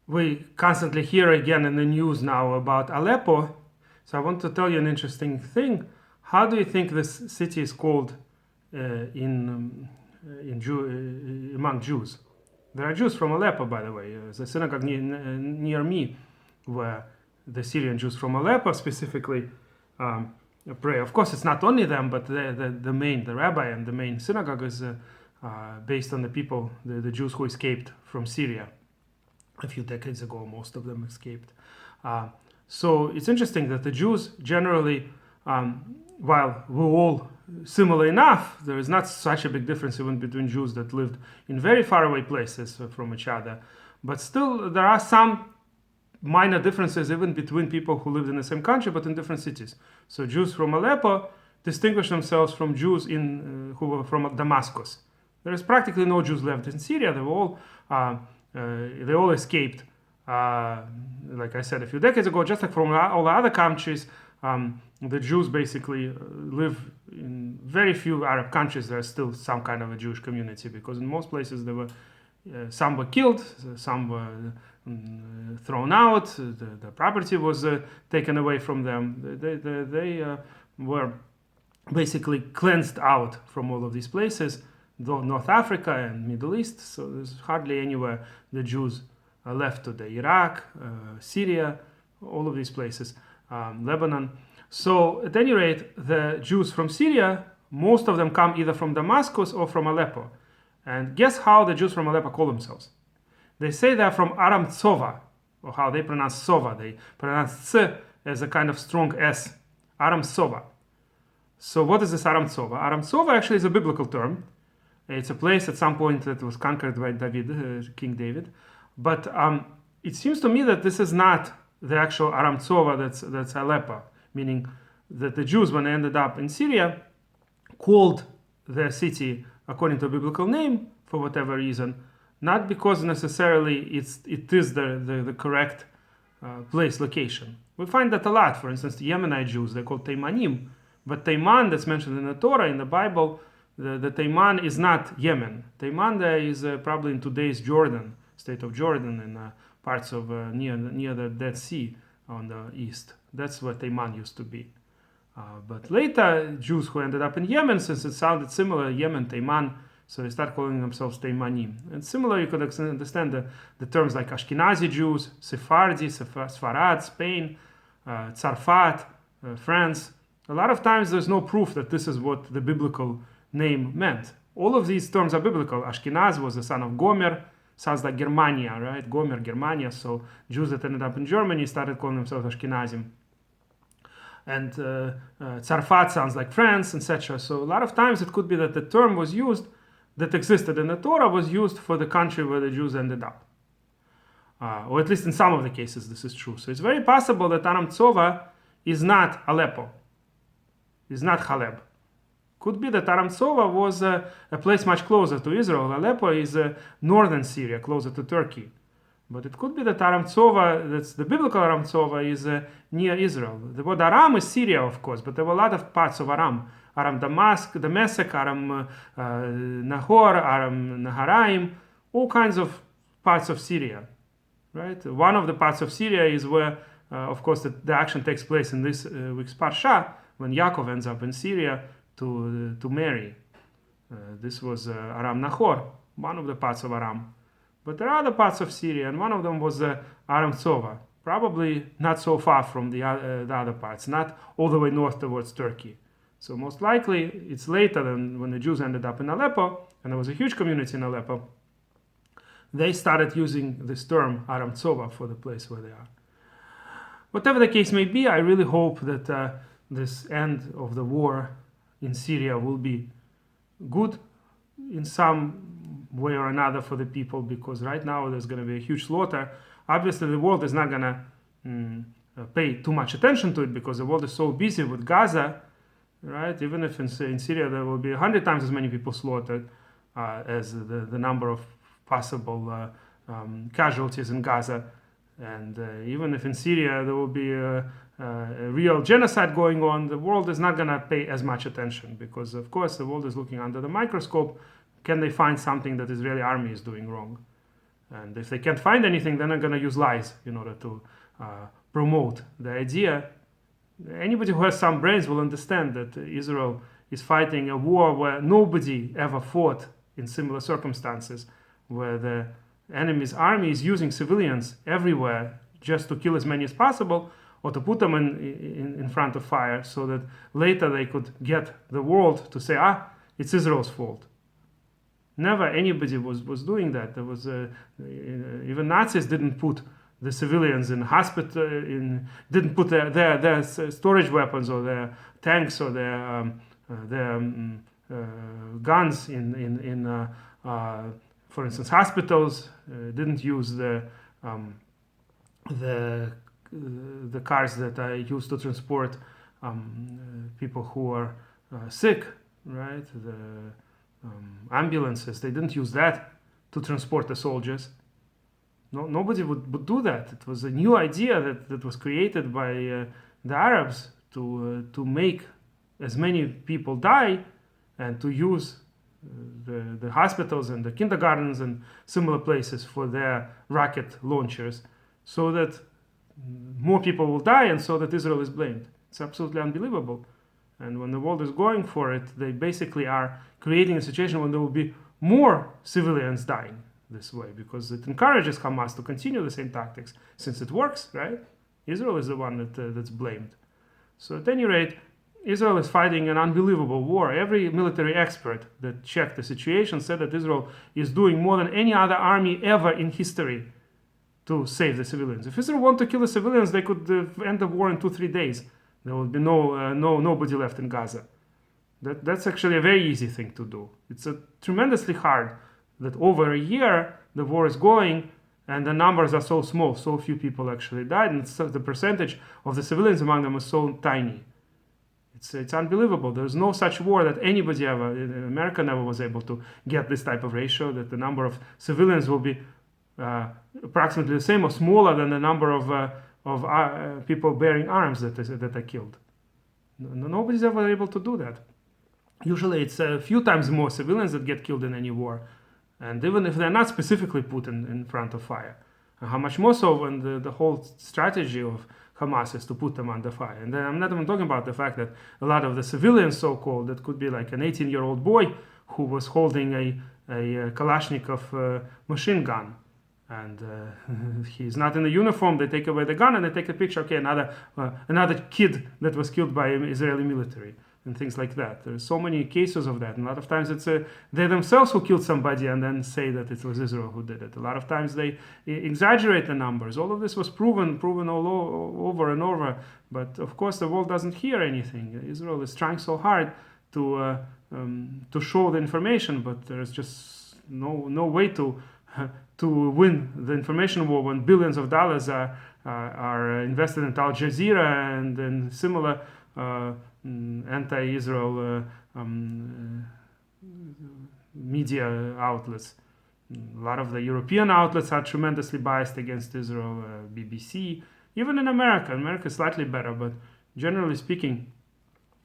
we constantly hear again in the news now about Aleppo. So I want to tell you an interesting thing. How do you think this city is called among Jews? There are Jews from Aleppo, by the way. There's a synagogue near me where the Syrian Jews from Aleppo specifically pray. Of course, it's not only them, but the rabbi and the main synagogue is based on the people, the Jews who escaped from Syria a few decades ago. Most of them escaped. So it's interesting that the Jews generally, while we're all similar enough, there is not such a big difference even between Jews that lived in very faraway places from each other. But still, there are some minor differences even between people who lived in the same country but in different cities. So Jews from Aleppo distinguish themselves from Jews who were from Damascus. There is practically no Jews left in Syria. They all escaped, like I said a few decades ago. Just like from all the other countries, the Jews basically live in very few Arab countries. There's still some kind of a Jewish community, because in most places there were some were killed, some were thrown out, the property was taken away from them. They were basically cleansed out from all of these places, North Africa and Middle East. So there's hardly anywhere the Jews are left today. Iraq, Syria, all of these places, Lebanon. So at any rate, the Jews from Syria, most of them come either from Damascus or from Aleppo. And guess how the Jews from Aleppo call themselves? They say they're from Aram Tsova, or how they pronounce Sova. They pronounce Ts as a kind of strong S. Aram Tsova. So what is this Aram Tsova? Aram Tsova actually is a biblical term. It's a place at some point that was conquered by David, King David. But it seems to me that this is not the actual Aram Tsova that's Aleppo, meaning that the Jews, when they ended up in Syria, called their city according to a biblical name for whatever reason, not because necessarily it is the correct place, location. We find that a lot. For instance, the Yemenite Jews, they're called Teimanim, but Teiman, that's mentioned in the Torah, in the Bible, the Teiman is not Yemen. Teiman there is probably in today's Jordan, state of Jordan, in parts of near the Dead Sea on the east. That's where Teiman used to be. But later, Jews who ended up in Yemen, since it sounded similar, Yemen, Teiman, so they start calling themselves Teimanim. And similar, you could understand the terms like Ashkenazi Jews, Sephardi, Sfarad, Spain, Tzarfat, France. A lot of times there's no proof that this is what the biblical name meant. All of these terms are biblical. Ashkenaz was the son of Gomer, sounds like Germania, right? Gomer, Germania. So Jews that ended up in Germany started calling themselves Ashkenazim. And Tzarfat sounds like France, etc. So a lot of times it could be that the term was used, that existed in the Torah, was used for the country where the Jews ended up. Or at least in some of the cases this is true. So it's very possible that Aram Tsova is not Aleppo, is not Haleb. Could be that Aram Tsova was a place much closer to Israel. Aleppo is northern Syria, closer to Turkey. But it could be that Aram Tsova, that's the biblical Aram Tsova, is near Israel. The word Aram is Syria, of course, but there were a lot of parts of Aram. Aram Damascus, Aram Nahor, Aram Naharaim, all kinds of parts of Syria. Right? One of the parts of Syria is where, of course, the action takes place in this week's Parsha, when Yaakov ends up in Syria to marry. This was Aram Nahor, one of the parts of Aram. But there are other parts of Syria, and one of them was Aram Tsova, probably not so far from the other parts, not all the way north towards Turkey. So most likely it's later than when the Jews ended up in Aleppo, and there was a huge community in Aleppo. They started using this term Aram Tsova for the place where they are. Whatever the case may be, I really hope that this end of the war in Syria will be good in some way or another for the people, because right now there's going to be a huge slaughter. Obviously the world is not going to pay too much attention to it, because the world is so busy with Gaza, right? Even if in Syria there will be 100 times as many people slaughtered as the number of possible casualties in Gaza. And even if in Syria there will be a real genocide going on, the world is not going to pay as much attention, because of course the world is looking under the microscope. Can they find something that Israeli army is doing wrong? And if they can't find anything, then they're going to use lies in order to promote the idea. Anybody who has some brains will understand that Israel is fighting a war where nobody ever fought in similar circumstances, where the enemy's army is using civilians everywhere just to kill as many as possible, or to put them in front of fire so that later they could get the world to say, it's Israel's fault. Never anybody was doing that. There was even Nazis didn't put the civilians in hospital, didn't put their storage weapons or their tanks or their guns in for instance, hospitals. Didn't use the cars that are used to transport people who are sick, right? The ambulances, they didn't use that to transport the soldiers. Nobody would do that. It was a new idea that was created by the Arabs to make as many people die and to use the hospitals and the kindergartens and similar places for their rocket launchers, so that more people will die and so that Israel is blamed. It's absolutely unbelievable. And when the world is going for it, they basically are creating a situation when there will be more civilians dying this way, because it encourages Hamas to continue the same tactics, since it works, right? Israel is the one that's blamed. So at any rate, Israel is fighting an unbelievable war. Every military expert that checked the situation said that Israel is doing more than any other army ever in history to save the civilians. If Israel wanted to kill the civilians, they could end the war in 2-3 days. There would be nobody left in Gaza. That's actually a very easy thing to do. It's tremendously hard that over a year the war is going and the numbers are so small, so few people actually died, and the percentage of the civilians among them is so tiny. It's unbelievable. There's no such war that anybody ever, America never was able to get this type of ratio, that the number of civilians will be approximately the same or smaller than the number of people bearing arms that are killed. Nobody's ever able to do that. Usually it's a few times more civilians that get killed in any war, and even if they're not specifically put in front of fire. And how much more so when the whole strategy of Hamas is to put them under fire. And then I'm not even talking about the fact that a lot of the civilians, so-called, that could be like an 18-year-old boy who was holding a Kalashnikov machine gun, and he's not in the uniform. They take away the gun and they take a picture. Okay, another kid that was killed by Israeli military and things like that. There's so many cases of that. And a lot of times it's they themselves who killed somebody and then say that it was Israel who did it. A lot of times they exaggerate the numbers. All of this was proven over and over. But of course the world doesn't hear anything. Israel is trying so hard to show the information, but there's just no way to win the information war when billions of dollars are invested into Al Jazeera and then similar anti-Israel media outlets. A lot of the European outlets are tremendously biased against Israel. BBC, even in America is slightly better, but generally speaking,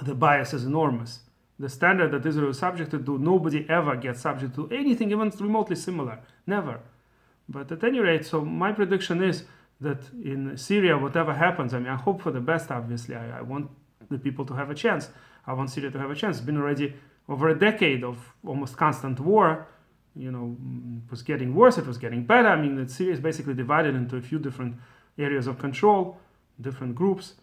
the bias is enormous. The standard that Israel is subjected to, nobody ever gets subject to anything even remotely similar. Never. But at any rate, so my prediction is that in Syria, whatever happens, I hope for the best, obviously. I want the people to have a chance. I want Syria to have a chance. It's been already over a decade of almost constant war. It was getting worse, it was getting better. Syria is basically divided into a few different areas of control, different groups.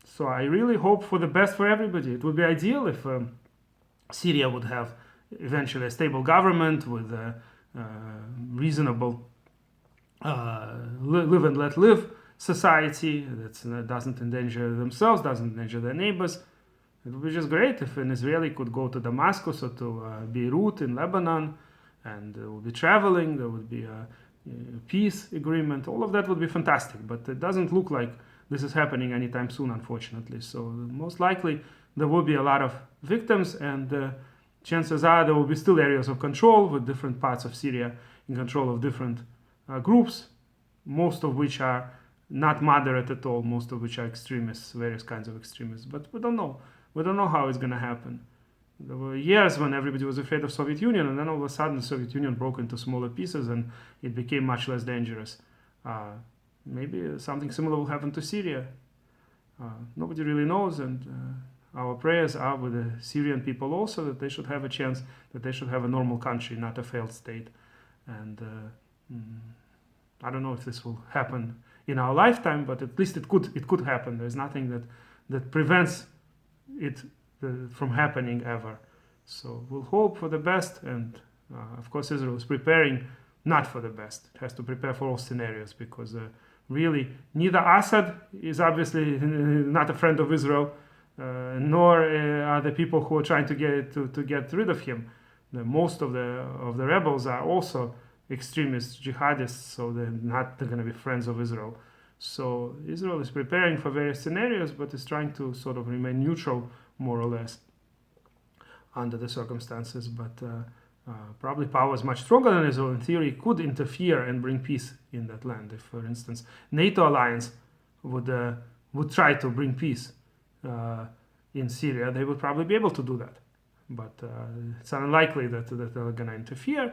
So I really hope for the best for everybody. It would be ideal if Syria would have eventually a stable government with a reasonable live and let live society that doesn't endanger themselves, doesn't endanger their neighbors. It would be just great if an Israeli could go to Damascus or to Beirut in Lebanon, and would be traveling, there would be a peace agreement. All of that would be fantastic, but it doesn't look like this is happening anytime soon, unfortunately. So most likely there will be a lot of victims, and chances are there will be still areas of control with different parts of Syria in control of different groups, most of which are not moderate at all, most of which are extremists, various kinds of extremists. But we don't know. We don't know how it's going to happen. There were years when everybody was afraid of Soviet Union, and then all of a sudden the Soviet Union broke into smaller pieces and it became much less dangerous. Maybe something similar will happen to Syria. Nobody really knows, and our prayers are with the Syrian people also, that they should have a chance, that they should have a normal country, not a failed state. And I don't know if this will happen in our lifetime, but at least it could happen. There's nothing that prevents it from happening ever. So we'll hope for the best, and of course Israel is preparing not for the best. It has to prepare for all scenarios, because really neither Assad is obviously not a friend of Israel, nor are the people who are trying to get rid of him. Most of the rebels are also extremist jihadists, so they're not going to be friends of Israel. So Israel is preparing for various scenarios, but is trying to sort of remain neutral, more or less, under the circumstances. But probably power is much stronger than Israel. In theory, could interfere and bring peace in that land. If, for instance, NATO alliance would try to bring peace in Syria, they would probably be able to do that. But it's unlikely that they're going to interfere.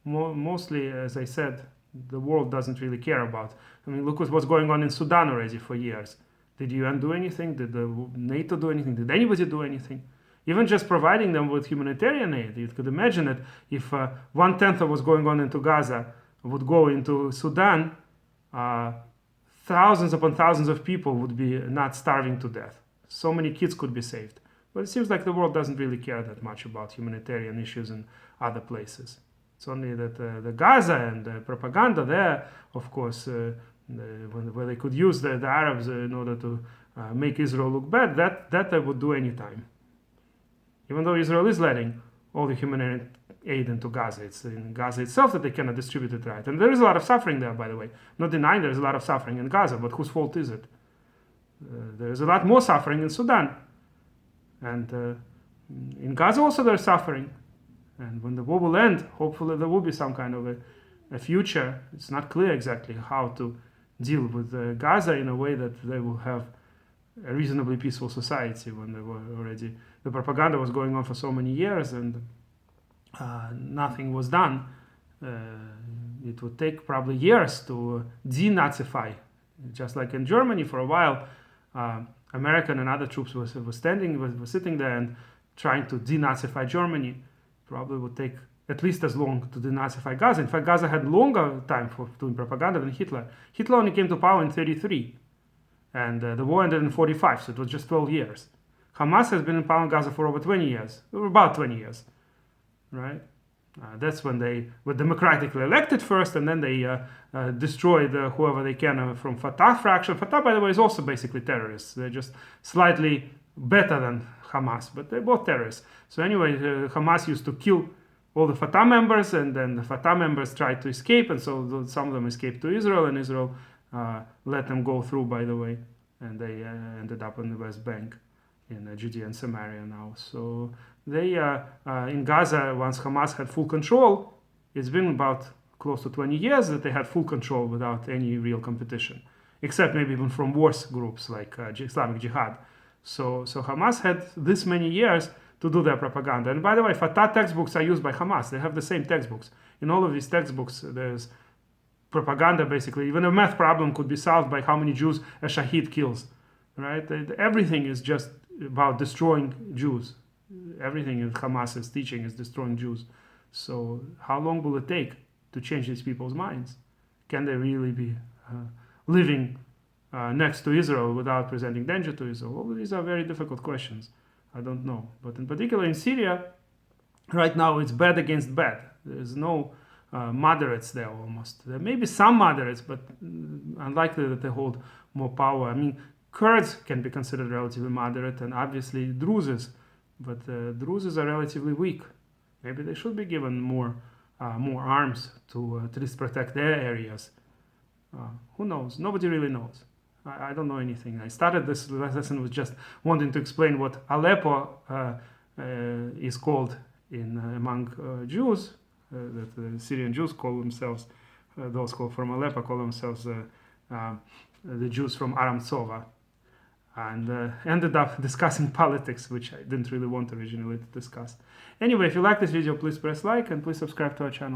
Mostly, as I said, the world doesn't really care about. I mean, look at what's going on in Sudan already for years. Did the UN do anything? Did the NATO do anything? Did anybody do anything? Even just providing them with humanitarian aid. You could imagine that if 1/10 of what's going on into Gaza would go into Sudan, thousands upon thousands of people would be not starving to death. So many kids could be saved. But it seems like the world doesn't really care that much about humanitarian issues in other places. It's only that the Gaza and the propaganda there, of course, where they could use the Arabs in order to make Israel look bad, that they would do any time. Even though Israel is letting all the humanitarian aid into Gaza, it's in Gaza itself that they cannot distribute it right. And there is a lot of suffering there, by the way. Not denying there is a lot of suffering in Gaza, but whose fault is it? There is a lot more suffering in Sudan. And in Gaza also there's suffering. And when the war will end, hopefully there will be some kind of a future. It's not clear exactly how to deal with Gaza in a way that they will have a reasonably peaceful society, when they were already, the propaganda was going on for so many years and nothing was done. It would take probably years to denazify. Just like in Germany for a while, American and other troops were sitting there and trying to denazify Germany. Probably would take at least as long to denazify Gaza. In fact, Gaza had longer time for doing propaganda than Hitler. Hitler only came to power in 1933, and the war ended in 1945, so it was just 12 years. Hamas has been in power in Gaza for over 20 years, about 20 years, right? That's when they were democratically elected first, and then they destroyed whoever they can from Fatah fraction. Fatah, by the way, is also basically terrorists. They're just slightly better than Hamas, but they're both terrorists. So anyway, Hamas used to kill all the Fatah members, and then the Fatah members tried to escape, and so some of them escaped to Israel, and Israel let them go through, by the way, and they ended up on the West Bank in Judea and Samaria now. So they, in Gaza, once Hamas had full control, it's been about close to 20 years that they had full control without any real competition, except maybe even from worse groups like Islamic Jihad. So Hamas had this many years to do their propaganda. And by the way, Fatah textbooks are used by Hamas. They have the same textbooks. In all of these textbooks, there's propaganda, basically. Even a math problem could be solved by how many Jews a Shahid kills, right? Everything is just about destroying Jews. Everything in Hamas's teaching is destroying Jews. So how long will it take to change these people's minds? Can they really be living next to Israel without presenting danger to Israel? All of these are very difficult questions. I don't know. But in particular in Syria, right now it's bad against bad. There's no moderates there almost. There may be some moderates, but unlikely that they hold more power. I mean, Kurds can be considered relatively moderate, and obviously Druzes, but Druzes are relatively weak. Maybe they should be given more arms to at least protect their areas. Who knows? Nobody really knows. I don't know anything. I started this lesson with just wanting to explain what Aleppo is called among Jews, that the Syrian Jews call themselves, those called from Aleppo call themselves the Jews from Aram Sova. and ended up discussing politics, which I didn't really want originally to discuss. Anyway, if you like this video, please press like and please subscribe to our channel.